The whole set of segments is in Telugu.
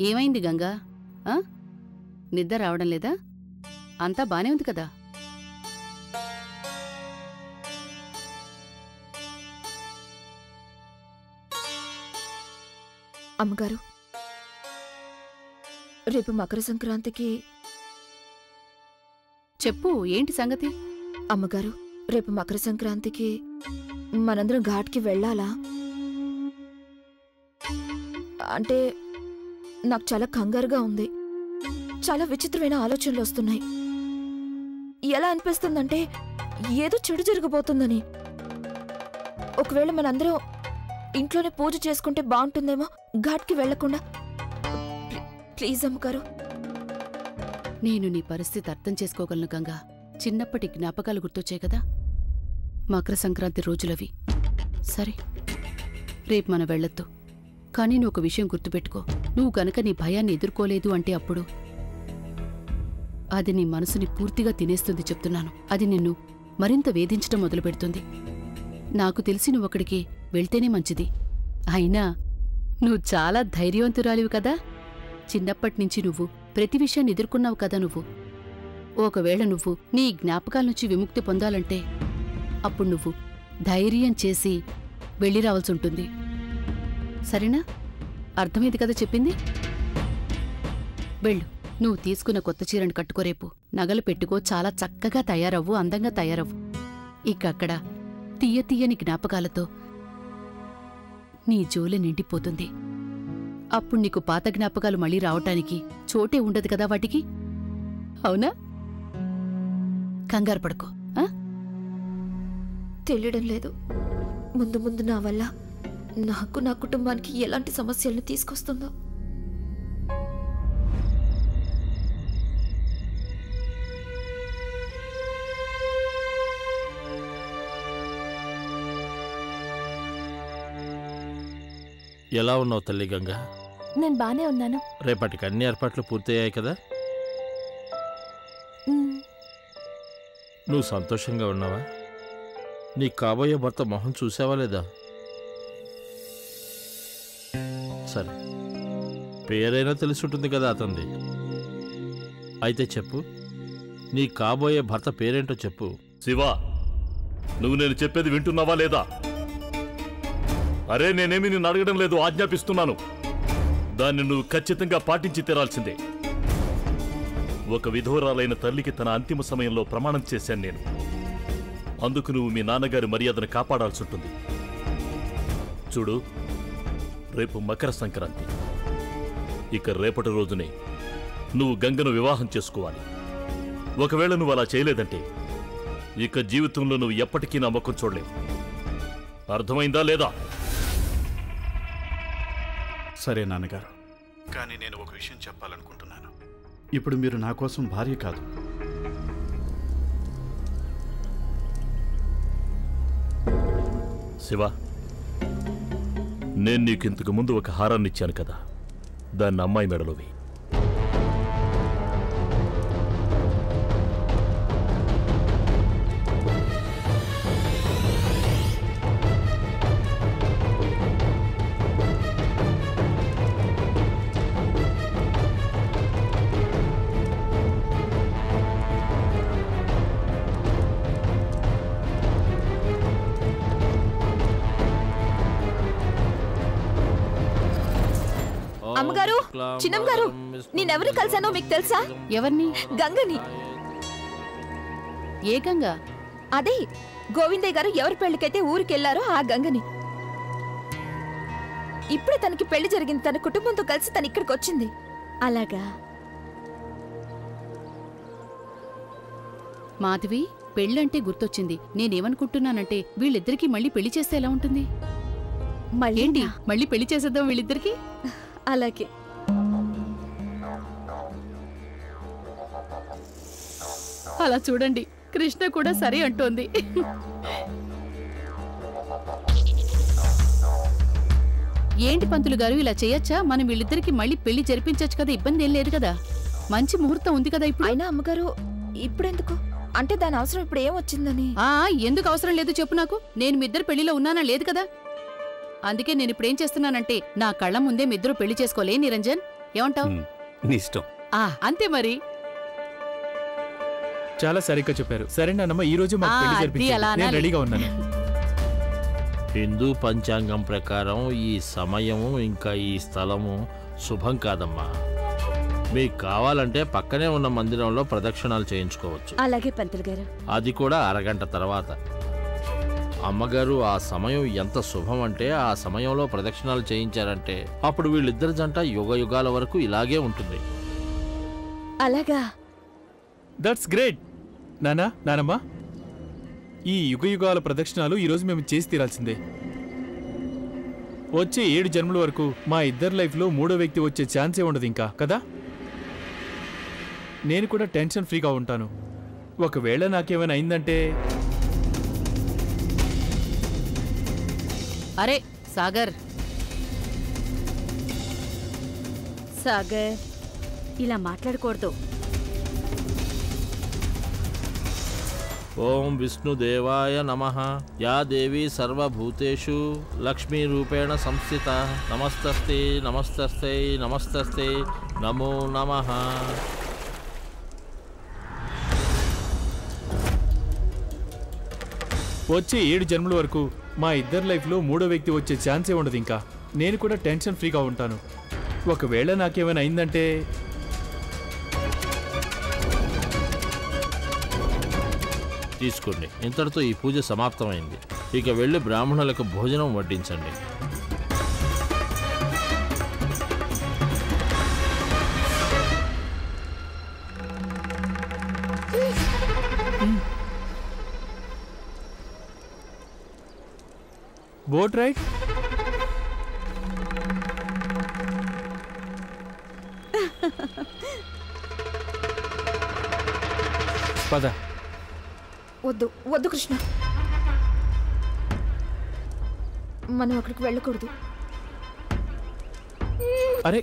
ఏమైంది గంగా? నిద్ర రావడం లేదా? అంతా బానే ఉంది కదా? అమ్మగారు, రేపు మకర సంక్రాంతికి. చెప్పు, ఏంటి సంగతి? అమ్మగారు, రేపు మకర సంక్రాంతికి మనందరం ఘాట్కి వెళ్ళాలా? అంటే నాకు చాలా కంగారుగా ఉంది. చాలా విచిత్రమైన ఆలోచనలు వస్తున్నాయి. ఎలా అనిపిస్తుందంటే ఏదో చెడు జరగబోతుందని. ఒకవేళ మనందరం ఇంట్లోనే పూజ చేసుకుంటే బాగుంటుందేమో, ఘాట్కి వెళ్లకుండా. ప్లీజ్ అమ్మగారు. నేను నీ పరిస్థితి అర్థం చేసుకోగలను గంగా. చిన్నప్పటి జ్ఞాపకాలు గుర్తొచ్చాయి కదా, మకర సంక్రాంతి రోజులవి. సరే, రేపు మనం వెళ్ళొద్దు. కానీ నువ్వు ఒక విషయం గుర్తుపెట్టుకో. నువ్వు గనక నీ భయాన్ని ఎదుర్కోలేదు అంటే అప్పుడు అది నీ మనసుని పూర్తిగా తినేస్తుంది. చెప్తున్నాను, అది నిన్ను మరింత వేధించటం మొదలుపెడుతుంది. నాకు తెలిసి నువ్వక్కడికి వెళ్తేనే మంచిది. అయినా నువ్వు చాలా ధైర్యవంతురాలివి కదా. చిన్నప్పటినుంచి నువ్వు ప్రతి విషయాన్ని ఎదుర్కొన్నావు కదా. ఒకవేళ నువ్వు నీ జ్ఞాపకాల నుంచి విముక్తి పొందాలంటే అప్పుడు నువ్వు ధైర్యం చేసి వెళ్ళి రావాల్సుంటుంది. సరేనా? అర్థమైంది కదా చెప్పింది? వెళ్ళు. నువ్వు తీసుకున్న కొత్త చీరను కట్టుకోరేపు. నగలు పెట్టుకో, చాలా చక్కగా తయారవ్వు, అందంగా తయారవ్వు. ఇక అక్కడ తీయ తీయని జ్ఞాపకాలతో నీ జోలె నిండిపోతుంది. అప్పుడు నీకు పాత జ్ఞాపకాలు మళ్ళీ రావటానికి చోటే ఉండదు కదా వాటికి. అవునా? కంగారు పడుకో. తెలియడం లేదు, ముందు ముందు నా వల్ల నాకు, నా కుటుంబానికి ఎలాంటి సమస్యలను తీసుకొస్తుందో. ఎలా ఉన్నావు తల్లి గంగా? నేను బానే ఉన్నాను. రేపటికి అన్ని ఏర్పాట్లు పూర్తయ్యాయి కదా? నువ్వు సంతోషంగా ఉన్నావా? నీ కాబోయే భర్త మొహం చూసావా లేదా? సరే, పేరైనా తెలుసుంటుంది కదా అతనిది. అయితే చెప్పు, నీ కాబోయే భర్త పేరేంటో చెప్పు. శివా, నువ్వు నేను చెప్పేది వింటున్నావా లేదా? అరే, నేనేమి నిన్ను అడగడం లేదు, ఆజ్ఞాపిస్తున్నాను. దాన్ని నువ్వు ఖచ్చితంగా పాటించి తీరాల్సిందే. ఒక విధవరాలైన తల్లికి తన అంతిమ సమయంలో ప్రమాణం చేశాను నేను. అందుకు నువ్వు మీ నాన్నగారి మర్యాదను కాపాడాల్సి ఉంటుంది. చూడు, రేపు మకర సంక్రాంతి. ఇక రేపటి రోజునే నువ్వు గంగను వివాహం చేసుకోవాలి. ఒకవేళ నువ్వు అలా చేయలేదంటే ఇక జీవితంలో నువ్వు ఎప్పటికీ నా ముఖం చూడలేవు. అర్థమైందా లేదా? సరే నాన్నగారు, కానీ నేను ఒక విషయం చెప్పాలనుకుంటున్నాను. ఇప్పుడు మీరు నా కోసం భార్య కాదు. శివ, నేను నీకు ఇంతకు ముందు ఒక హారాన్ని ఇచ్చాను కదా, దాన్ని అమ్మాయి మెడలోవి. అమ్మగారు, చిన్నమ్మగారు, నేనెవరిని కలిశానో మీకు తెలుసా? ఎవరిని? గంగని. ఏ గంగా? అదే గోవిందయ్య గారు ఎవరి పెళ్లికైతే ఊరికెళ్లారో ఆ గంగని. ఇప్పుడే తనకి పెళ్లి జరిగింది. తన కుటుంబంతో కలిసి తను ఇక్కడికి వచ్చింది. అలాగా? మాధవి, పెళ్ళంటే గుర్తొచ్చింది. నేనేమనుకుంటున్నానంటే వీళ్ళిద్దరికీ మళ్ళీ పెళ్లి చేస్తే ఎలా ఉంటుంది? ఏంటి, మళ్ళీ పెళ్లి చేసేద్దాం వీళ్ళిద్దరికీ? అలాగే. అలా చూడండి, కృష్ణ కూడా సరే అంటోంది. ఏంటి పంతులు గారు, ఇలా చేయొచ్చా? మనం వీళ్ళిద్దరికి మళ్ళీ పెళ్లి జరిపించచ్చు కదా, ఇబ్బంది ఏం లేదు కదా. మంచి ముహూర్తం ఉంది కదా ఇప్పుడు. అయినా అమ్మగారు, ఇప్పుడెందుకు? అంటే దాని అవసరం ఇప్పుడు ఏం వచ్చిందని? ఎందుకు అవసరం లేదు చెప్పు నాకు. నేను మీ ఇద్దరు పెళ్లిలో ఉన్నానా? లేదు కదా. అందుకే నేను ఇప్పుడేం చేస్తున్నానంటే, నా కళ్ళ ముందే మీ ఇద్దరు పెళ్లి చేసుకోలే నిరంజన్. ఏమంటావ్? నీ ఇష్టం. అంతే మరి. చాలా సరిగ్గా చెప్పారు. సరే నానమ్మ, ఈ రోజు మాకు పెళ్లి జరిపించండి. నేను రెడీగా ఉన్నాను. హిందూ పంచాంగం ప్రకారం ఈ సమయము ఇంకా ఈ స్థలము శుభం కాదమ్మా. మీకు కావాలంటే పక్కనే ఉన్న మందిరంలో ప్రదక్షిణాలు చేయించుకోవచ్చు. అలాగే పంతులు గారు. అది కూడా అరగంట తర్వాత. అమ్మగారు, ఆ సమయం ఎంత శుభం అంటే ఆ సమయంలో ప్రదక్షిణాలు చేయించారంటే అప్పుడు వీళ్ళిద్దరి జంట యుగ యుగాల వరకు ఇలాగే ఉంటుంది. అలాగా? That's great. నానమ్మ, ఈ యుగ యుగాల ప్రదక్షిణాలు ఈరోజు మేము చేసి తీరాల్సిందే. వచ్చే 7 జన్మల వరకు మా ఇద్దరి లైఫ్లో మూడో వ్యక్తి వచ్చే ఛాన్సే ఉండదు ఇంకా కదా. నేను కూడా టెన్షన్ ఫ్రీగా ఉంటాను. ఒకవేళ నాకేమైనా అయిందంటే. అరే సాగర్, సాగర్ ఇలా మాట్లాడకూడదు. ఓం విష్ణుదేవాయ నమః. యా దేవి సర్వభూతేషు లక్ష్మీరూపేణ సంస్థిత. నమస్తస్తే నమస్తస్తే నమస్తస్తే నమో నమః. వచ్చే 7 జన్మల వరకు మా ఇద్దరి లైఫ్లో మూడో వ్యక్తి వచ్చే ఛాన్సే ఉండదు ఇంకా. నేను కూడా టెన్షన్ ఫ్రీగా ఉంటాను. ఒకవేళ నాకేమైనా అయిందంటే. తీసుకోండి, ఇంతటితో ఈ పూజ సమాప్తమైంది. ఇక వెళ్ళి బ్రాహ్మణులకు భోజనం వడ్డించండి. Boat ride? పద. వద్దు వద్దు కృష్ణ, మనం అక్కడికి వెళ్ళకూడదు. అరే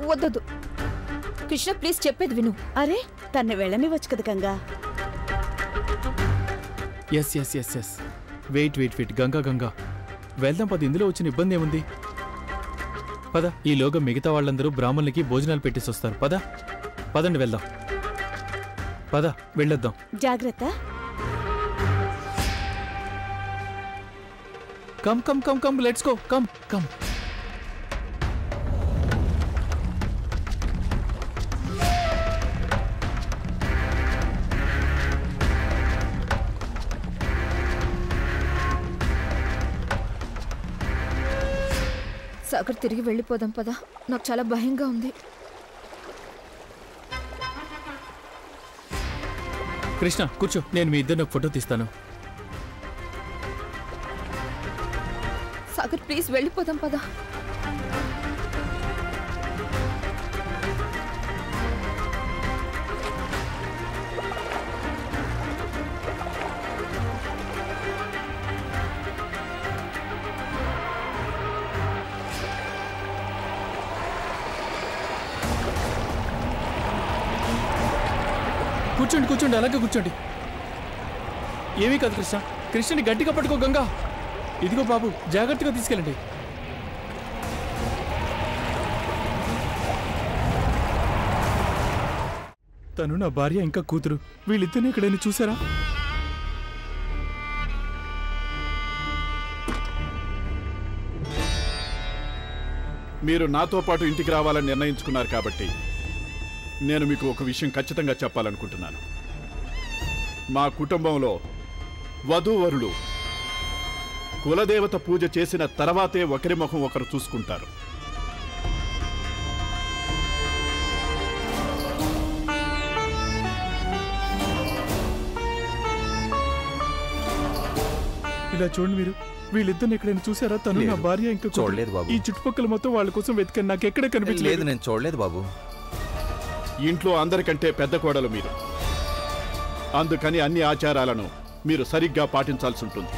వద్దొద్దు కృష్ణ, ప్లీజ్ చెప్పేది విను. అరే తన్ని వెళ్ళనివచ్చు కదా Ganga. Yes yes yes yes wait Ganga వెళ్దాం పద. ఇందులో వచ్చిన ఇబ్బంది ఏముంది? పద. ఈలోగా మిగతా వాళ్ళందరూ బ్రాహ్మణులకి భోజనాలు పెట్టేసి వస్తారు. పదండి వెళ్దాం. పద వెళ్ళొద్దాం. జాగ్రత్త. Come come come come let's go. Come come. Sagar, తిరిగి వెళ్ళిపోదాం పదా. నాకు చాలా భయంగా ఉంది. కృష్ణ కూర్చో, నేను మీ ఇద్దరిని ఒక ఫోటో తీస్తాను. సాగర్ ప్లీజ్ వెళ్ళిపోదాం పదా. కూర్చోండి, అలాగే కూర్చోండి. ఏమీ కాదు కృష్ణ. కృష్ణని గట్టిగా పట్టుకో గంగా. ఇదిగో బాబు, జాగ్రత్తగా తీసుకెళ్ళండి. తను నా భార్య ఇంకా కూతురు. వీళ్ళిద్దరిని ఎక్కడైనా చూసారా? మీరు నాతో పాటు ఇంటికి రావాలని నిర్ణయించుకున్నారు కాబట్టి నేను మీకు ఒక విషయం ఖచ్చితంగా చెప్పాలనుకుంటున్నాను. మా కుటుంబంలో వధూవరులు కులదేవత పూజ చేసిన తర్వాతే ఒకరి ముఖం ఒకరు చూసుకుంటారు. ఇలా చూడండి మీరు, వీళ్ళిద్దరిని ఎక్కడైనా చూసారా? తను నా భార్య ఇంకా చూడలేదు బాబు. ఈ చుట్టుపక్కల మొత్తం వాళ్ళ కోసం వెతికాను, నాకు ఎక్కడ కనిపించలేదు. నేను చూడలేదు బాబు. ఇంట్లో అందరికంటే పెద్ద కోడలు మీరు, అందుకని అన్ని ఆచారాలను మీరు సరిగ్గా పాటించాల్సి ఉంటుంది.